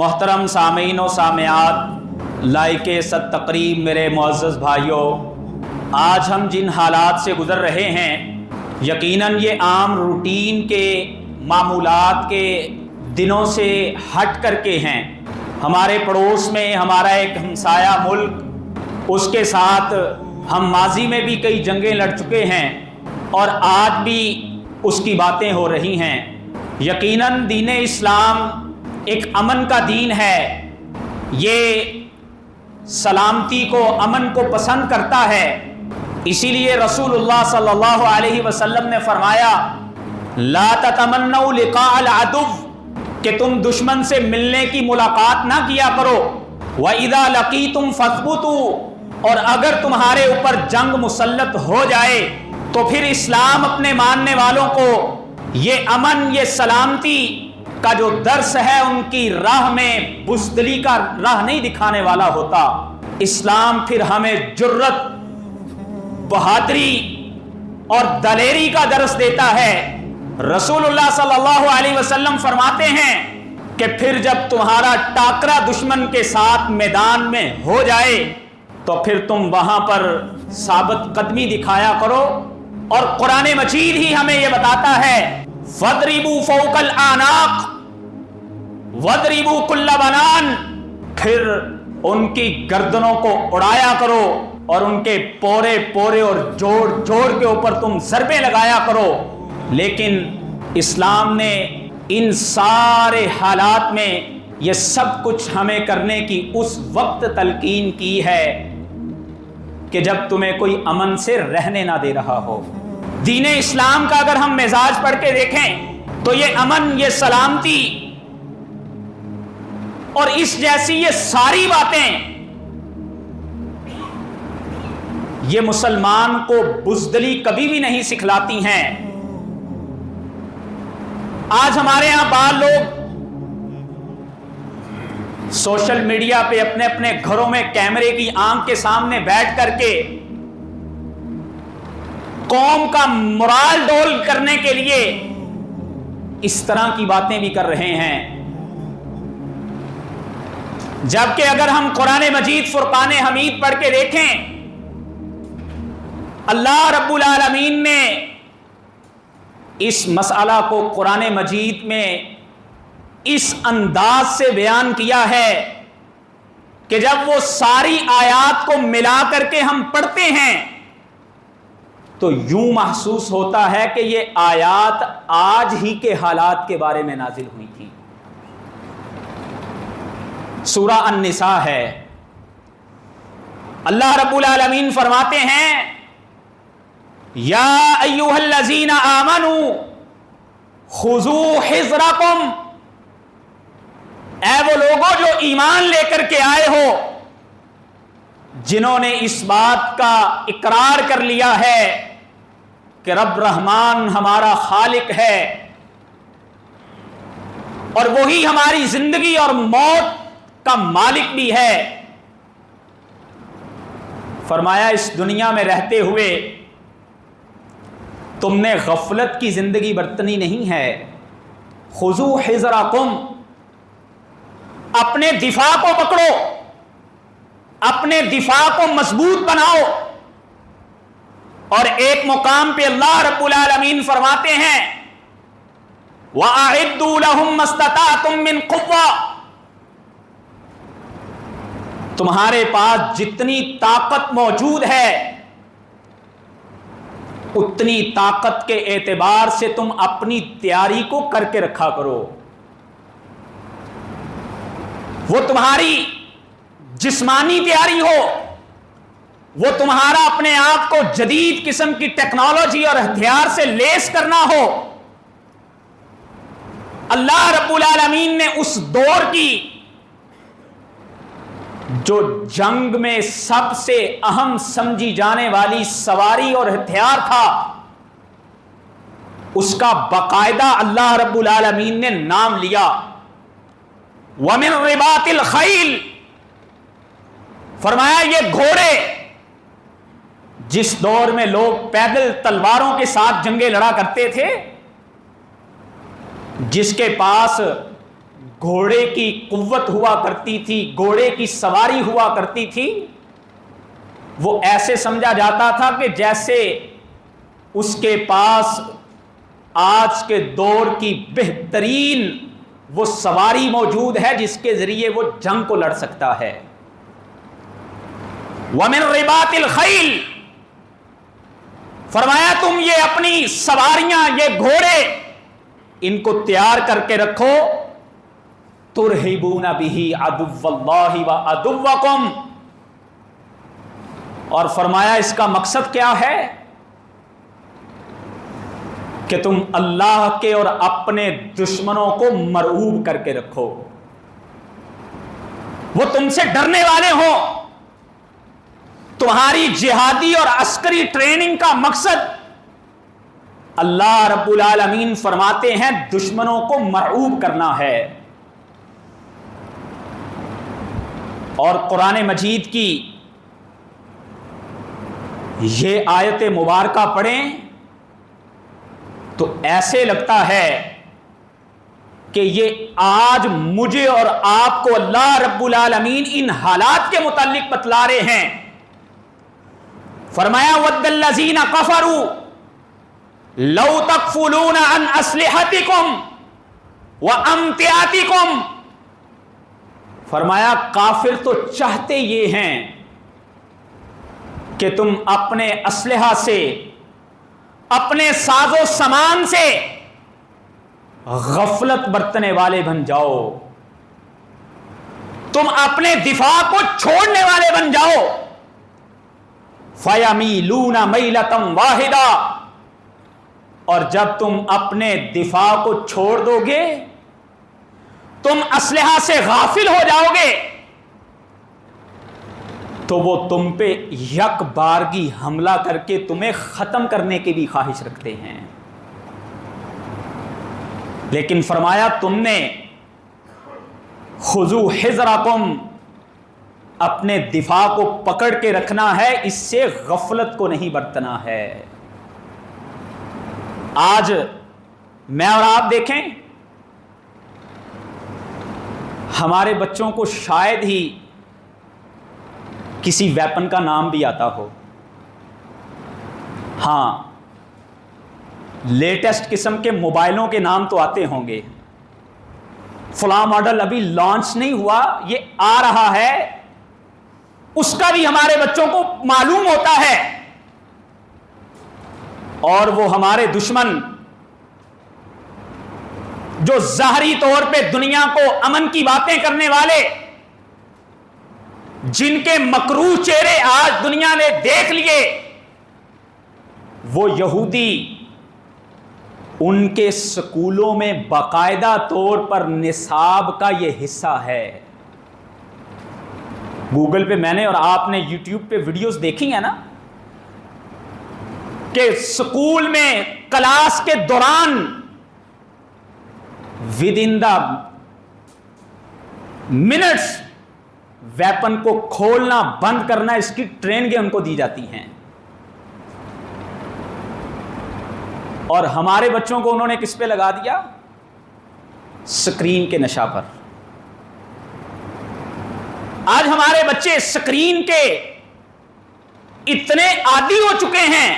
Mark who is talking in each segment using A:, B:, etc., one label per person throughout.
A: محترم سامعین و سامعات، لائق صد تقریب میرے معزز بھائیوں، آج ہم جن حالات سے گزر رہے ہیں یقیناً یہ عام روٹین کے معمولات کے دنوں سے ہٹ کر کے ہیں۔ ہمارے پڑوس میں ہمارا ایک ہمسایہ ملک، اس کے ساتھ ہم ماضی میں بھی کئی جنگیں لڑ چکے ہیں اور آج بھی اس کی باتیں ہو رہی ہیں۔ یقیناً دین اسلام ایک امن کا دین ہے، یہ سلامتی کو، امن کو پسند کرتا ہے۔ اسی لیے رسول اللہ صلی اللہ علیہ وسلم نے فرمایا لا تتمنوا لقاء العدو، کہ تم دشمن سے ملنے کی ملاقات نہ کیا کرو۔ وَإِذَا لَقِيتُمْ فَاثْبُتُوا، اور اگر تمہارے اوپر جنگ مسلط ہو جائے تو پھر اسلام اپنے ماننے والوں کو یہ امن، یہ سلامتی کا جو درس ہے ان کی راہ میں بزدلی کا راہ نہیں دکھانے والا ہوتا۔ اسلام پھر ہمیں جرت، بہادری اور دلیری کا درس دیتا ہے۔ رسول اللہ صلی اللہ علیہ وسلم فرماتے ہیں کہ پھر جب تمہارا ٹاکرا دشمن کے ساتھ میدان میں ہو جائے تو پھر تم وہاں پر ثابت قدمی دکھایا کرو، اور قرآن مجید ہی ہمیں یہ بتاتا ہے فَاضْرِبُوا فَوْقَ الْأَعْنَاقِ وَاضْرِبُوا كُلَّ بَنَانٍ، پھر ان کی گردنوں کو اڑایا کرو اور ان کے پورے پورے اور جوڑ جوڑ کے اوپر تم ضربیں لگایا کرو۔ لیکن اسلام نے ان سارے حالات میں یہ سب کچھ ہمیں کرنے کی اس وقت تلقین کی ہے کہ جب تمہیں کوئی امن سے رہنے نہ دے رہا ہو۔ دین اسلام کا اگر ہم مزاج پڑھ کے دیکھیں تو یہ امن، یہ سلامتی اور اس جیسی یہ ساری باتیں یہ مسلمان کو بزدلی کبھی بھی نہیں سکھلاتی ہیں۔ آج ہمارے ہاں بعض لوگ سوشل میڈیا پہ اپنے اپنے گھروں میں کیمرے کی آنکھ کے سامنے بیٹھ کر کے قوم کا مرال ڈول کرنے کے لیے اس طرح کی باتیں بھی کر رہے ہیں، جبکہ اگر ہم قرآن مجید فرقان حمید پڑھ کے دیکھیں، اللہ رب العالمین نے اس مسئلہ کو قرآن مجید میں اس انداز سے بیان کیا ہے کہ جب وہ ساری آیات کو ملا کر کے ہم پڑھتے ہیں تو یوں محسوس ہوتا ہے کہ یہ آیات آج ہی کے حالات کے بارے میں نازل ہوئی تھی۔ سورہ النساء ہے، اللہ رب العالمین فرماتے ہیں یا ایھا الذین آمنوا خذوا حذرکم، اے وہ لوگوں جو ایمان لے کر کے آئے ہو، جنہوں نے اس بات کا اقرار کر لیا ہے کہ رب رحمان ہمارا خالق ہے اور وہی ہماری زندگی اور موت کا مالک بھی ہے۔ فرمایا اس دنیا میں رہتے ہوئے تم نے غفلت کی زندگی برتنی نہیں ہے۔ خذوا حذرکم، اپنے دفاع کو پکڑو، اپنے دفاع کو مضبوط بناؤ۔ اور ایک مقام پہ اللہ رب العالمین فرماتے ہیں وَأَعِدُّوا لَهُم مَّا اسْتَطَعْتُم مِّن قُوَّةٍ، تمہارے پاس جتنی طاقت موجود ہے اتنی طاقت کے اعتبار سے تم اپنی تیاری کو کر کے رکھا کرو۔ وہ تمہاری جسمانی تیاری ہو، وہ تمہارا اپنے آپ کو جدید قسم کی ٹیکنالوجی اور ہتھیار سے لیس کرنا ہو۔ اللہ رب العالمین نے اس دور کی جو جنگ میں سب سے اہم سمجھی جانے والی سواری اور ہتھیار تھا، اس کا باقاعدہ اللہ رب العالمین نے نام لیا وَمِن رِبَاطِ الْخَيْلِ، فرمایا یہ گھوڑے، جس دور میں لوگ پیدل تلواروں کے ساتھ جنگیں لڑا کرتے تھے، جس کے پاس گھوڑے کی قوت ہوا کرتی تھی، گھوڑے کی سواری ہوا کرتی تھی، وہ ایسے سمجھا جاتا تھا کہ جیسے اس کے پاس آج کے دور کی بہترین وہ سواری موجود ہے جس کے ذریعے وہ جنگ کو لڑ سکتا ہے۔ وَمِن رِبَاطِ الْخَيْلِ، فرمایا تم یہ اپنی سواریاں، یہ گھوڑے، ان کو تیار کر کے رکھو، ترہبون بِهِ عَدُوَّ اللَّهِ وَعَدُوَّكُمْ، اور فرمایا اس کا مقصد کیا ہے کہ تم اللہ کے اور اپنے دشمنوں کو مرعوب کر کے رکھو، وہ تم سے ڈرنے والے ہوں۔ تمہاری جہادی اور عسکری ٹریننگ کا مقصد اللہ رب العالمین فرماتے ہیں دشمنوں کو مرعوب کرنا ہے۔ اور قرآن مجید کی یہ آیت مبارکہ پڑھیں تو ایسے لگتا ہے کہ یہ آج مجھے اور آپ کو اللہ رب العالمین ان حالات کے متعلق بتلا رہے ہیں۔ فرمایا وَدَّ الَّذِينَ كَفَرُوا لَوْ تَكْفُلُونَ عَنْ أَسْلِحَتِكُمْ وَأَمْتِعَتِكُمْ، فرمایا کافر تو چاہتے یہ ہیں کہ تم اپنے اسلحہ سے، اپنے ساز و سامان سے غفلت برتنے والے بن جاؤ، تم اپنے دفاع کو چھوڑنے والے بن جاؤ۔ فَيَمِيلُونَ مَيْلَةً وَاحِدَةً، اور جب تم اپنے دفاع کو چھوڑ دو گے، تم اسلحہ سے غافل ہو جاؤ گے، تو وہ تم پہ یک بارگی حملہ کر کے تمہیں ختم کرنے کی بھی خواہش رکھتے ہیں۔ لیکن فرمایا تم نے خذوا حذرکم، اپنے دفاع کو پکڑ کے رکھنا ہے، اس سے غفلت کو نہیں برتنا ہے۔ آج میں اور آپ دیکھیں، ہمارے بچوں کو شاید ہی کسی ویپن کا نام بھی آتا ہو۔ ہاں، لیٹسٹ قسم کے موبائلوں کے نام تو آتے ہوں گے، فلاں ماڈل ابھی لانچ نہیں ہوا، یہ آ رہا ہے، اس کا بھی ہمارے بچوں کو معلوم ہوتا ہے۔ اور وہ ہمارے دشمن جو ظاہری طور پہ دنیا کو امن کی باتیں کرنے والے، جن کے مکروہ چہرے آج دنیا نے دیکھ لیے، وہ یہودی ان کے سکولوں میں باقاعدہ طور پر نصاب کا یہ حصہ ہے۔ گوگل پہ میں نے اور آپ نے یوٹیوب پہ ویڈیوز دیکھی ہیں نا، کہ سکول میں کلاس کے دوران with in the minutes weapon کو کھولنا بند کرنا، اس کی ٹریننگیں ان کو دی جاتی ہیں۔ اور ہمارے بچوں کو انہوں نے کس پہ لگا دیا؟ سکرین کے نشہ پر۔ آج ہمارے بچے سکرین کے اتنے عادی ہو چکے ہیں،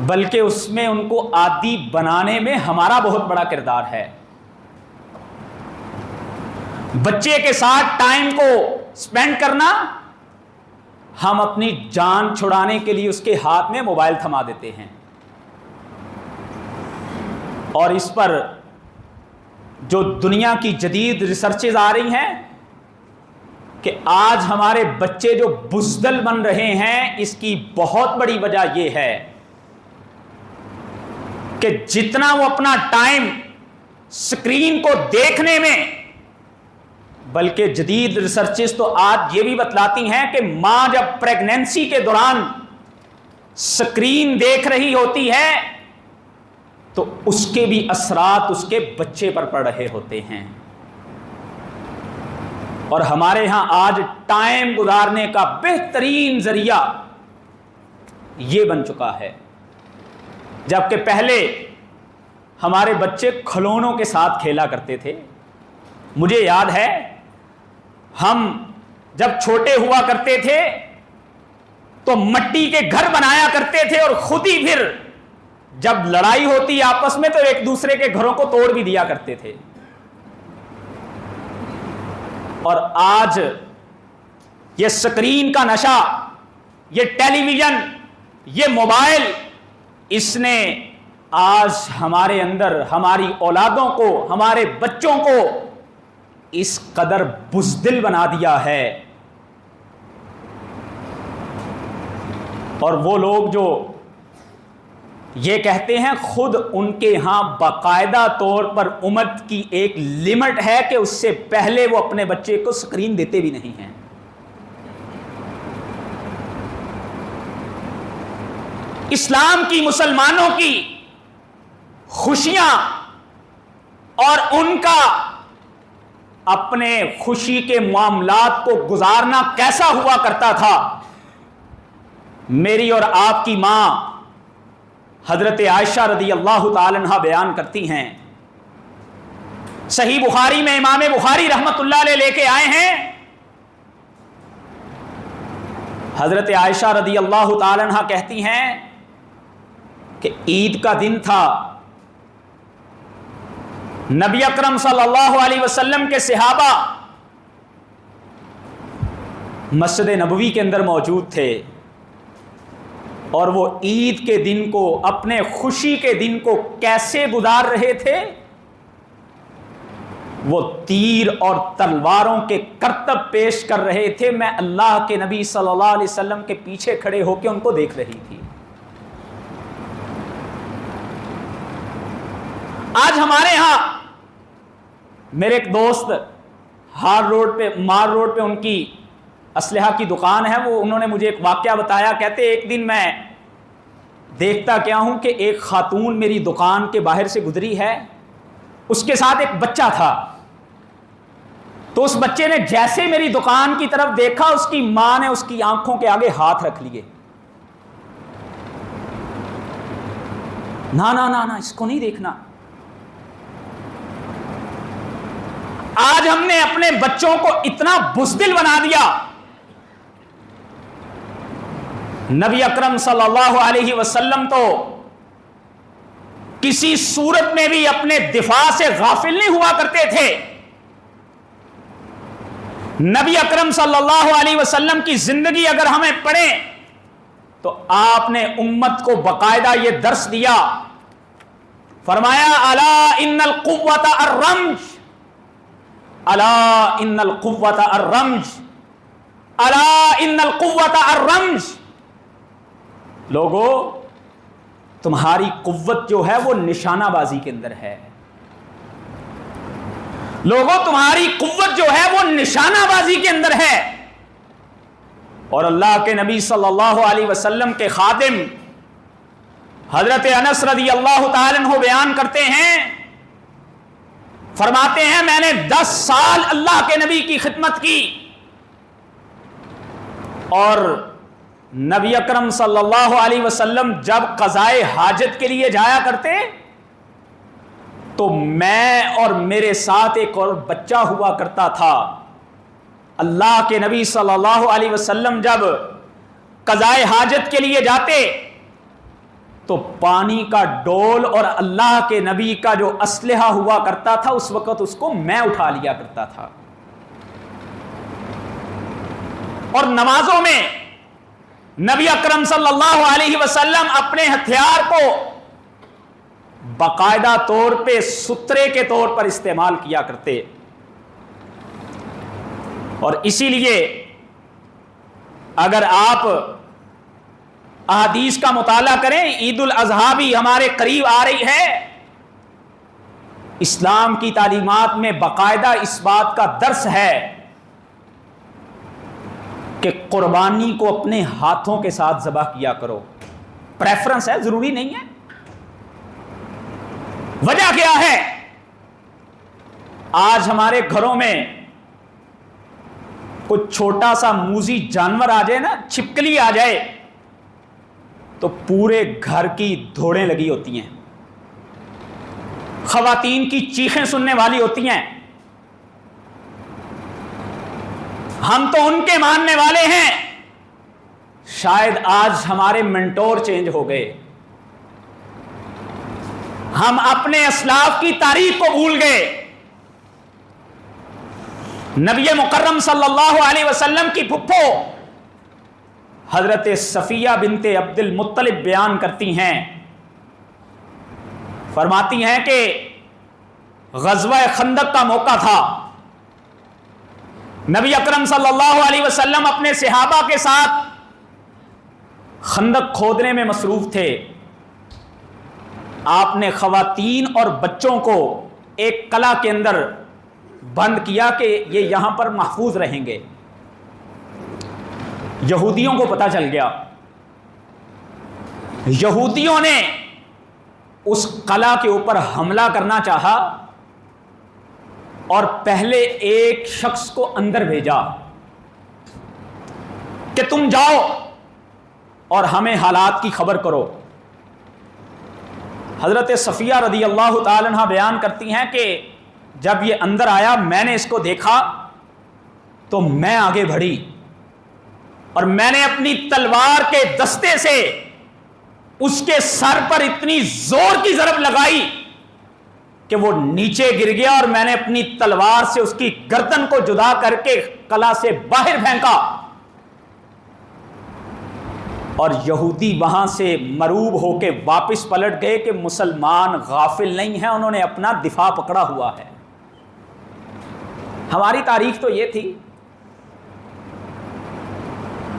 A: بلکہ اس میں ان کو عادی بنانے میں ہمارا بہت بڑا کردار ہے۔ بچے کے ساتھ ٹائم کو سپینڈ کرنا، ہم اپنی جان چھڑانے کے لیے اس کے ہاتھ میں موبائل تھما دیتے ہیں، اور اس پر جو دنیا کی جدید ریسرچز آ رہی ہیں کہ آج ہمارے بچے جو بزدل بن رہے ہیں، اس کی بہت بڑی وجہ یہ ہے کہ جتنا وہ اپنا ٹائم سکرین کو دیکھنے میں، بلکہ جدید ریسرچز تو آج یہ بھی بتلاتی ہیں کہ ماں جب پریگنینسی کے دوران سکرین دیکھ رہی ہوتی ہے تو اس کے بھی اثرات اس کے بچے پر پڑ رہے ہوتے ہیں۔ اور ہمارے ہاں آج ٹائم گزارنے کا بہترین ذریعہ یہ بن چکا ہے، جبکہ پہلے ہمارے بچے کھلونوں کے ساتھ کھیلا کرتے تھے. مجھے یاد ہے ہم جب چھوٹے ہوا کرتے تھے تو مٹی کے گھر بنایا کرتے تھے اور خود ہی پھر جب لڑائی ہوتی آپس میں تو ایک دوسرے کے گھروں کو توڑ بھی دیا کرتے تھے. اور آج یہ سکرین کا نشہ، یہ ٹیلی ویژن، یہ موبائل، اس نے آج ہمارے اندر ہماری اولادوں کو، ہمارے بچوں کو اس قدر بزدل بنا دیا ہے. اور وہ لوگ جو یہ کہتے ہیں، خود ان کے ہاں باقاعدہ طور پر عمر کی ایک لمٹ ہے کہ اس سے پہلے وہ اپنے بچے کو سکرین دیتے بھی نہیں ہیں. اسلام کی، مسلمانوں کی خوشیاں اور ان کا اپنے خوشی کے معاملات کو گزارنا کیسا ہوا کرتا تھا، میری اور آپ کی ماں حضرت عائشہ رضی اللہ تعالی عنہا بیان کرتی ہیں. صحیح بخاری میں امام بخاری رحمت اللہ علیہ لے کے آئے ہیں، حضرت عائشہ رضی اللہ تعالی عنہا کہتی ہیں کہ عید کا دن تھا، نبی اکرم صلی اللہ علیہ وسلم کے صحابہ مسجد نبوی کے اندر موجود تھے اور وہ عید کے دن کو، اپنے خوشی کے دن کو کیسے گزار رہے تھے؟ وہ تیر اور تلواروں کے کرتب پیش کر رہے تھے. میں اللہ کے نبی صلی اللہ علیہ وسلم کے پیچھے کھڑے ہو کے ان کو دیکھ رہی تھی. آج ہمارے ہاں میرے ایک دوست مار روڈ پہ ان کی اسلحہ کی دکان ہے، وہ انہوں نے مجھے ایک واقعہ بتایا. کہتے ایک دن میں دیکھتا کیا ہوں کہ ایک خاتون میری دکان کے باہر سے گزری ہے، اس کے ساتھ ایک بچہ تھا. تو اس بچے نے جیسے میری دکان کی طرف دیکھا، اس کی ماں نے اس کی آنکھوں کے آگے ہاتھ رکھ لیے. نا اس کو نہیں دیکھنا. آج ہم نے اپنے بچوں کو اتنا بزدل بنا دیا. نبی اکرم صلی اللہ علیہ وسلم تو کسی صورت میں بھی اپنے دفاع سے غافل نہیں ہوا کرتے تھے. نبی اکرم صلی اللہ علیہ وسلم کی زندگی اگر ہمیں پڑھیں تو آپ نے امت کو باقاعدہ یہ درس دیا. فرمایا الا ان القوۃ الرمج، الا ان القوۃ الرمج، الا ان القوۃ الرمج. لوگو، تمہاری قوت جو ہے وہ نشانہ بازی کے اندر ہے. لوگوں، تمہاری قوت جو ہے وہ نشانہ بازی کے اندر ہے. اور اللہ کے نبی صلی اللہ علیہ وسلم کے خادم حضرت انس رضی اللہ تعالی عنہ بیان کرتے ہیں، فرماتے ہیں میں نے 10 سال اللہ کے نبی کی خدمت کی، اور نبی اکرم صلی اللہ علیہ وسلم جب قضائے حاجت کے لیے جایا کرتے تو میں اور میرے ساتھ ایک اور بچہ ہوا کرتا تھا. اللہ کے نبی صلی اللہ علیہ وسلم جب قضائے حاجت کے لیے جاتے تو پانی کا ڈول اور اللہ کے نبی کا جو اسلحہ ہوا کرتا تھا اس وقت اس کو میں اٹھا لیا کرتا تھا. اور نمازوں میں نبی اکرم صلی اللہ علیہ وسلم اپنے ہتھیار کو باقاعدہ طور پہ سترے کے طور پر استعمال کیا کرتے. اور اسی لیے اگر آپ احادیث کا مطالعہ کریں، عید الاضحیٰ بھی ہمارے قریب آ رہی ہے. اسلام کی تعلیمات میں باقاعدہ اس بات کا درس ہے کہ قربانی کو اپنے ہاتھوں کے ساتھ ذبح کیا کرو. پریفرنس ہے، ضروری نہیں ہے. وجہ کیا ہے؟ آج ہمارے گھروں میں کچھ چھوٹا سا موذی جانور آ جائے نا، چھپکلی آ جائے تو پورے گھر کی دھوڑیں لگی ہوتی ہیں. خواتین کی چیخیں سننے والی ہوتی ہیں. ہم تو ان کے ماننے والے ہیں. شاید آج ہمارے منٹور چینج ہو گئے. ہم اپنے اسلاف کی تاریخ کو بھول گئے. نبی مکرم صلی اللہ علیہ وسلم کی پھپھو حضرت صفیہ بنت عبد المطلب بیان کرتی ہیں، فرماتی ہیں کہ غزوہ خندق کا موقع تھا. نبی اکرم صلی اللہ علیہ وسلم اپنے صحابہ کے ساتھ خندق کھودنے میں مصروف تھے. آپ نے خواتین اور بچوں کو ایک قلعہ کے اندر بند کیا کہ یہ یہاں پر محفوظ رہیں گے. یہودیوں کو پتہ چل گیا. یہودیوں نے اس قلعہ کے اوپر حملہ کرنا چاہا اور پہلے ایک شخص کو اندر بھیجا کہ تم جاؤ اور ہمیں حالات کی خبر کرو. حضرت صفیہ رضی اللہ تعالی عنہ بیان کرتی ہیں کہ جب یہ اندر آیا میں نے اس کو دیکھا تو میں آگے بڑھی اور میں نے اپنی تلوار کے دستے سے اس کے سر پر اتنی زور کی ضرب لگائی کہ وہ نیچے گر گیا اور میں نے اپنی تلوار سے اس کی گردن کو جدا کر کے قلعہ سے باہر پھینکا. اور یہودی وہاں سے مروب ہو کے واپس پلٹ گئے کہ مسلمان غافل نہیں ہیں، انہوں نے اپنا دفاع پکڑا ہوا ہے. ہماری تاریخ تو یہ تھی.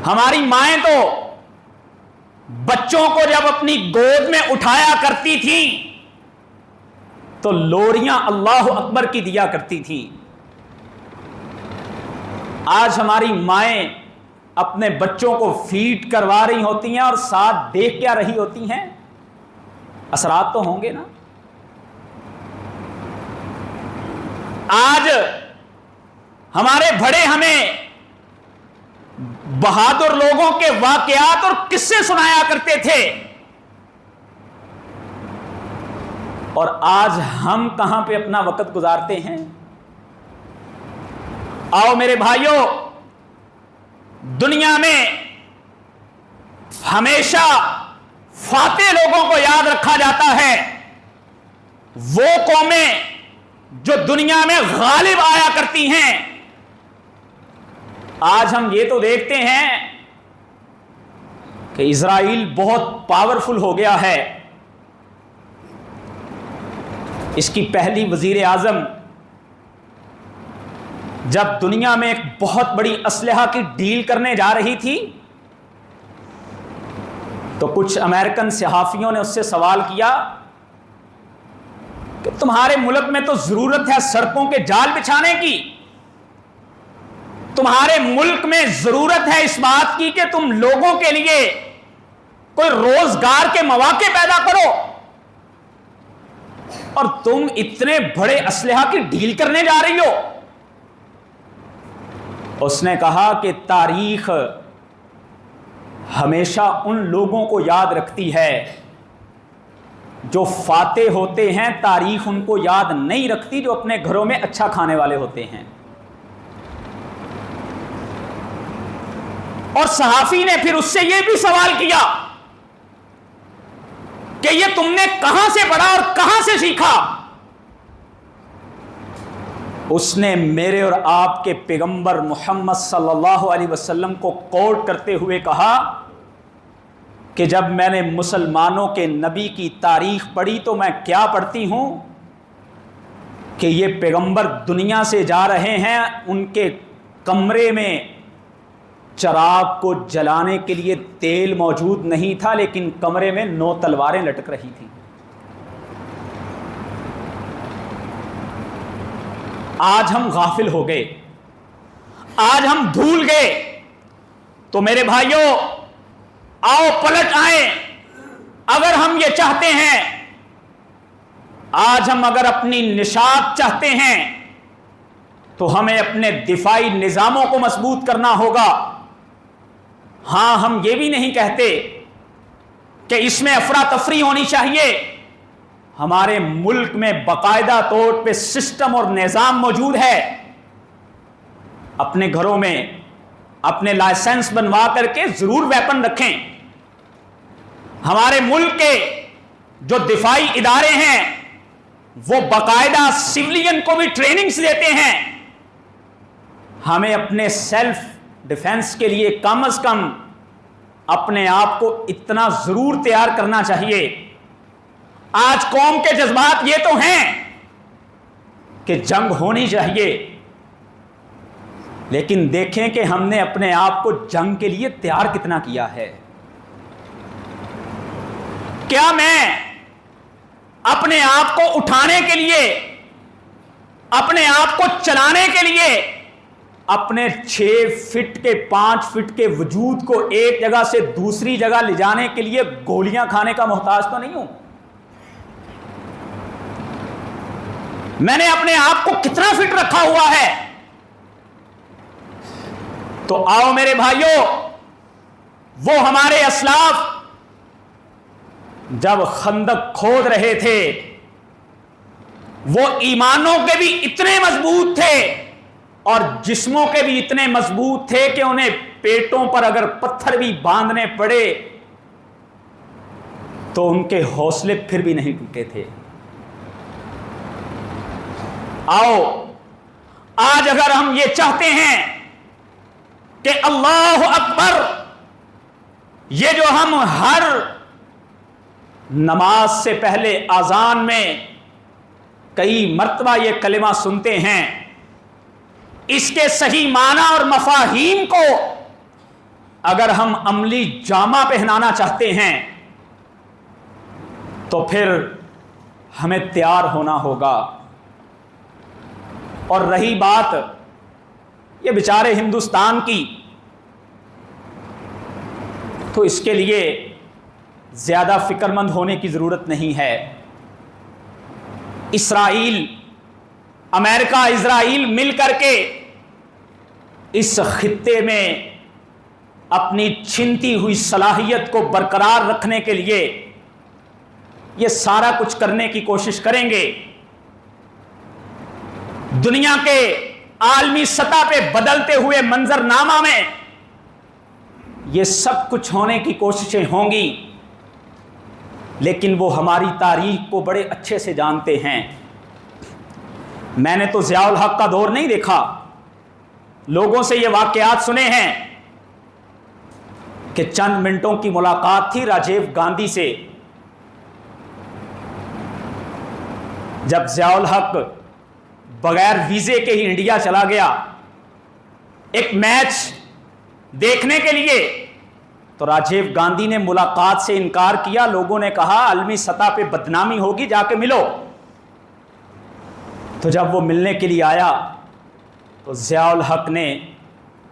A: ہماری مائیں تو بچوں کو جب اپنی گود میں اٹھایا کرتی تھیں تو لوریاں اللہ اکبر کی دیا کرتی تھیں. آج ہماری مائیں اپنے بچوں کو فیڈ کروا رہی ہوتی ہیں اور ساتھ دیکھ کیا رہی ہوتی ہیں. اثرات تو ہوں گے نا. آج ہمارے بڑے ہمیں بہادر لوگوں کے واقعات اور قصے سنایا کرتے تھے اور آج ہم کہاں پہ اپنا وقت گزارتے ہیں. آؤ میرے بھائیوں، دنیا میں ہمیشہ فاتح لوگوں کو یاد رکھا جاتا ہے، وہ قومیں جو دنیا میں غالب آیا کرتی ہیں. آج ہم یہ تو دیکھتے ہیں کہ اسرائیل بہت پاورفل ہو گیا ہے. اس کی پہلی وزیر اعظم جب دنیا میں ایک بہت بڑی اسلحہ کی ڈیل کرنے جا رہی تھی تو کچھ امریکن صحافیوں نے اس سے سوال کیا کہ تمہارے ملک میں تو ضرورت ہے سڑکوں کے جال بچھانے کی، تمہارے ملک میں ضرورت ہے اس بات کی کہ تم لوگوں کے لیے کوئی روزگار کے مواقع پیدا کرو، اور تم اتنے بڑے اسلحہ کی ڈیل کرنے جا رہی ہو. اس نے کہا کہ تاریخ ہمیشہ ان لوگوں کو یاد رکھتی ہے جو فاتح ہوتے ہیں، تاریخ ان کو یاد نہیں رکھتی جو اپنے گھروں میں اچھا کھانے والے ہوتے ہیں. اور صحافی نے پھر اس سے یہ بھی سوال کیا کہ یہ تم نے کہاں سے پڑھا اور کہاں سے سیکھا؟ اس نے میرے اور آپ کے پیغمبر محمد صلی اللہ علیہ وسلم کو کوٹ کرتے ہوئے کہا کہ جب میں نے مسلمانوں کے نبی کی تاریخ پڑھی تو میں کیا پڑھتی ہوں کہ یہ پیغمبر دنیا سے جا رہے ہیں، ان کے کمرے میں چراغ کو جلانے کے لیے تیل موجود نہیں تھا لیکن کمرے میں 9 تلواریں لٹک رہی تھیں. آج ہم غافل ہو گئے، آج ہم بھول گئے. تو میرے بھائیوں آؤ پلٹ آئیں. اگر ہم یہ چاہتے ہیں، آج ہم اگر اپنی نشاط چاہتے ہیں تو ہمیں اپنے دفاعی نظاموں کو مضبوط کرنا ہوگا. ہاں، ہم یہ بھی نہیں کہتے کہ اس میں افراتفری ہونی چاہیے. ہمارے ملک میں باقاعدہ طور پہ سسٹم اور نظام موجود ہے. اپنے گھروں میں اپنے لائسنس بنوا کر کے ضرور ویپن رکھیں. ہمارے ملک کے جو دفاعی ادارے ہیں وہ باقاعدہ سویلین کو بھی ٹریننگز دیتے ہیں. ہمیں اپنے سیلف ڈیفenس کے لیے کم از کم اپنے آپ کو اتنا ضرور تیار کرنا چاہیے. آج قوم کے جذبات یہ تو ہیں کہ جنگ ہونی چاہیے، لیکن دیکھیں کہ ہم نے اپنے آپ کو جنگ کے لیے تیار کتنا کیا ہے. کیا میں اپنے آپ کو اٹھانے کے لیے، اپنے آپ کو چلانے کے لیے، اپنے 6 فٹ کے 5 فٹ کے وجود کو ایک جگہ سے دوسری جگہ لے جانے کے لیے گولیاں کھانے کا محتاج تو نہیں ہوں؟ میں نے اپنے آپ کو کتنا فٹ رکھا ہوا ہے؟ تو آؤ میرے بھائیوں، وہ ہمارے اسلاف جب خندق کھود رہے تھے وہ ایمانوں کے بھی اتنے مضبوط تھے اور جسموں کے بھی اتنے مضبوط تھے کہ انہیں پیٹوں پر اگر پتھر بھی باندھنے پڑے تو ان کے حوصلے پھر بھی نہیں ٹوٹے تھے. آؤ آج اگر ہم یہ چاہتے ہیں کہ اللہ اکبر، یہ جو ہم ہر نماز سے پہلے اذان میں کئی مرتبہ یہ کلمہ سنتے ہیں، اس کے صحیح معنی اور مفاہیم کو اگر ہم عملی جامہ پہنانا چاہتے ہیں تو پھر ہمیں تیار ہونا ہوگا. اور رہی بات یہ بیچارے ہندوستان کی، تو اس کے لیے زیادہ فکر مند ہونے کی ضرورت نہیں ہے. اسرائیل، امریکہ، اسرائیل مل کر کے اس خطے میں اپنی چھنتی ہوئی صلاحیت کو برقرار رکھنے کے لیے یہ سارا کچھ کرنے کی کوشش کریں گے. دنیا کے عالمی سطح پہ بدلتے ہوئے منظرنامہ میں یہ سب کچھ ہونے کی کوششیں ہوں گی، لیکن وہ ہماری تاریخ کو بڑے اچھے سے جانتے ہیں. میں نے تو ضیاء الحق کا دور نہیں دیکھا، لوگوں سے یہ واقعات سنے ہیں کہ چند منٹوں کی ملاقات تھی راجیو گاندھی سے. جب ضیاء الحق بغیر ویزے کے ہی انڈیا چلا گیا ایک میچ دیکھنے کے لیے، تو راجیو گاندھی نے ملاقات سے انکار کیا. لوگوں نے کہا عالمی سطح پہ بدنامی ہوگی، جا کے ملو. تو جب وہ ملنے کے لیے آیا تو ضیاء الحق نے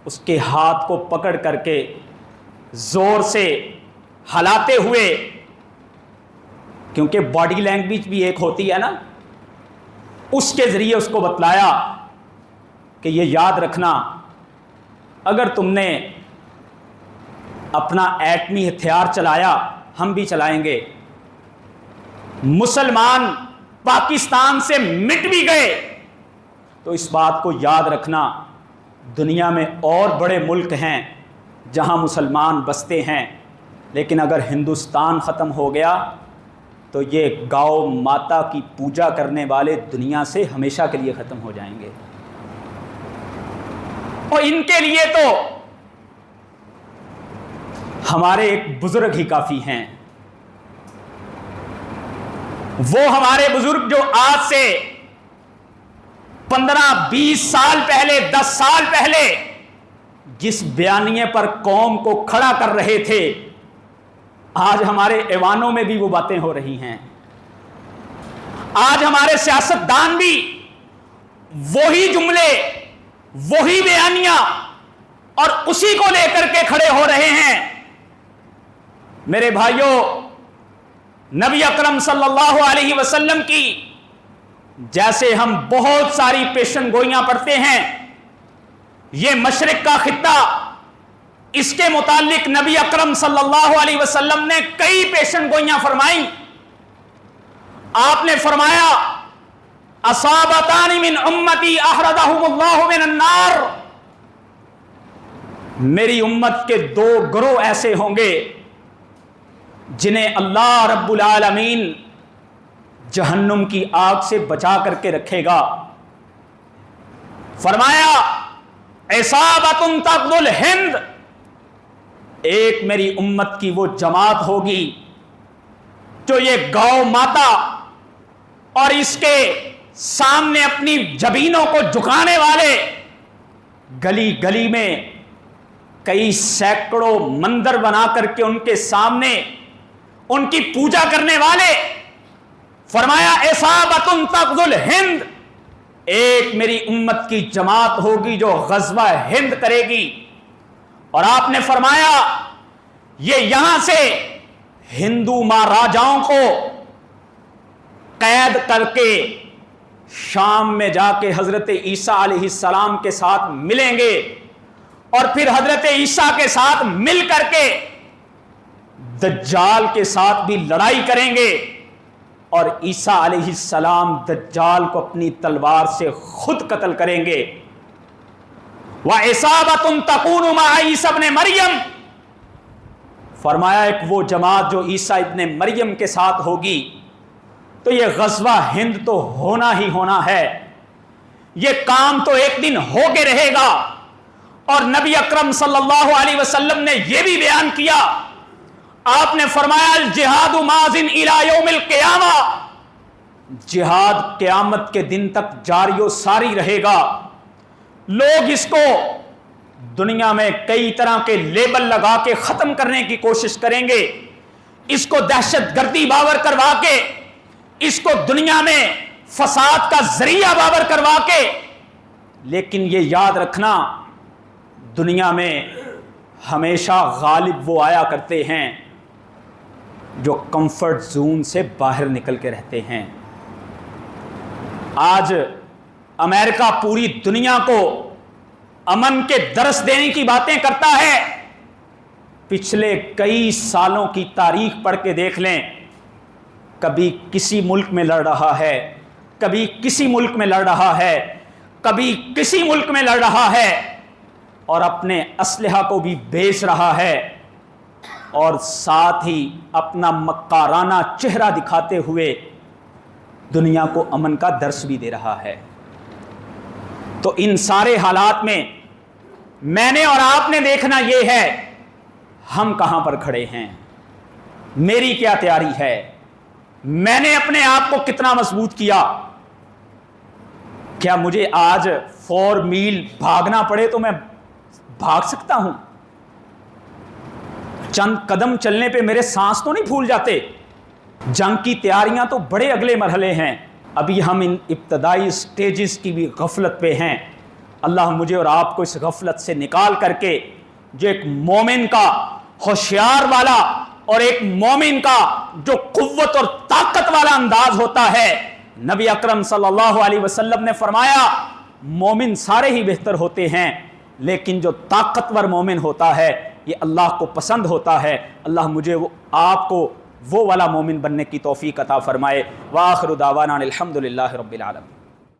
A: اس کے ہاتھ کو پکڑ کر کے زور سے ہلاتے ہوئے، کیونکہ باڈی لینگویج بھی ایک ہوتی ہے نا، اس کے ذریعے اس کو بتلایا کہ یہ یاد رکھنا، اگر تم نے اپنا ایٹمی ہتھیار چلایا ہم بھی چلائیں گے. مسلمان پاکستان سے مٹ بھی گئے تو اس بات کو یاد رکھنا، دنیا میں اور بڑے ملک ہیں جہاں مسلمان بستے ہیں، لیکن اگر ہندوستان ختم ہو گیا تو یہ گاؤ ماتا کی پوجا کرنے والے دنیا سے ہمیشہ کے لیے ختم ہو جائیں گے. اور ان کے لیے تو ہمارے ایک بزرگ ہی کافی ہیں. وہ ہمارے بزرگ جو آج سے 15-20 سال پہلے، 10 سال پہلے جس بیانیے پر قوم کو کھڑا کر رہے تھے، آج ہمارے ایوانوں میں بھی وہ باتیں ہو رہی ہیں. آج ہمارے سیاستدان بھی وہی جملے، وہی بیانیاں اور اسی کو لے کر کے کھڑے ہو رہے ہیں. میرے بھائیوں، نبی اکرم صلی اللہ علیہ وسلم کی جیسے ہم بہت ساری پیشن گوئیاں پڑھتے ہیں، یہ مشرق کا خطہ، اس کے متعلق نبی اکرم صلی اللہ علیہ وسلم نے کئی پیشن گوئیاں فرمائیں. آپ نے فرمایا اصابتان من امتی احرزہم اللہ من النار، میری امت کے دو گروہ ایسے ہوں گے جنہیں اللہ رب العالمین جہنم کی آگ سے بچا کر کے رکھے گا۔ فرمایا عصابۃ تغزو الہند، ایک میری امت کی وہ جماعت ہوگی جو یہ گو ماتا اور اس کے سامنے اپنی جبینوں کو جھکانے والے، گلی گلی میں کئی سینکڑوں مندر بنا کر کے ان کے سامنے ان کی پوجا کرنے والے۔ فرمایا عصابۃ تغزو الہند، ایک میری امت کی جماعت ہوگی جو غزوہ ہند کرے گی، اور آپ نے فرمایا یہ یہاں سے ہندو مہاراجاؤں کو قید کر کے شام میں جا کے حضرت عیسیٰ علیہ السلام کے ساتھ ملیں گے، اور پھر حضرت عیسیٰ کے ساتھ مل کر کے دجال کے ساتھ بھی لڑائی کریں گے، اور عیسیٰ علیہ السلام دجال کو اپنی تلوار سے خود قتل کریں گے۔ وَعِصَابَةٌ تَكُونُ مَعَ عِیسیٰ ابن مریم، فرمایا ایک وہ جماعت جو عیسیٰ ابن مریم کے ساتھ ہوگی۔ تو یہ غزوہ ہند تو ہونا ہی ہونا ہے، یہ کام تو ایک دن ہو کے رہے گا، اور نبی اکرم صلی اللہ علیہ وسلم نے یہ بھی بیان کیا، آپ نے فرمایا الجہاد ماضٍ الی یوم القیامہ، جہاد قیامت کے دن تک جاری و ساری رہے گا۔ لوگ اس کو دنیا میں کئی طرح کے لیبل لگا کے ختم کرنے کی کوشش کریں گے، اس کو دہشت گردی باور کروا کے، اس کو دنیا میں فساد کا ذریعہ باور کروا کے، لیکن یہ یاد رکھنا دنیا میں ہمیشہ غالب وہ آیا کرتے ہیں جو کمفرٹ زون سے باہر نکل کے رہتے ہیں۔ آج امریکہ پوری دنیا کو امن کے درس دینے کی باتیں کرتا ہے، پچھلے کئی سالوں کی تاریخ پڑھ کے دیکھ لیں، کبھی کسی ملک میں لڑ رہا ہے، کبھی کسی ملک میں لڑ رہا ہے، کبھی کسی ملک میں لڑ رہا ہے، اور اپنے اسلحہ کو بھی بیچ رہا ہے، اور ساتھ ہی اپنا مکارانہ چہرہ دکھاتے ہوئے دنیا کو امن کا درس بھی دے رہا ہے۔ تو ان سارے حالات میں نے اور آپ نے دیکھنا یہ ہے ہم کہاں پر کھڑے ہیں، میری کیا تیاری ہے، میں نے اپنے آپ کو کتنا مضبوط کیا۔ کیا مجھے آج 4 میل بھاگنا پڑے تو میں بھاگ سکتا ہوں؟ چند قدم چلنے پہ میرے سانس تو نہیں پھول جاتے؟ جنگ کی تیاریاں تو بڑے اگلے مرحلے ہیں، ابھی ہم ان ابتدائی سٹیجز کی بھی غفلت پہ ہیں۔ اللہ مجھے اور آپ کو اس غفلت سے نکال کر کے جو ایک مومن کا ہوشیار والا اور ایک مومن کا جو قوت اور طاقت والا انداز ہوتا ہے، نبی اکرم صلی اللہ علیہ وسلم نے فرمایا مومن سارے ہی بہتر ہوتے ہیں، لیکن جو طاقتور مومن ہوتا ہے یہ اللہ کو پسند ہوتا ہے۔ اللہ مجھے آپ کو وہ والا مومن بننے کی توفیق عطا فرمائے۔ وآخر دعوانا الحمدللہ رب العالمین۔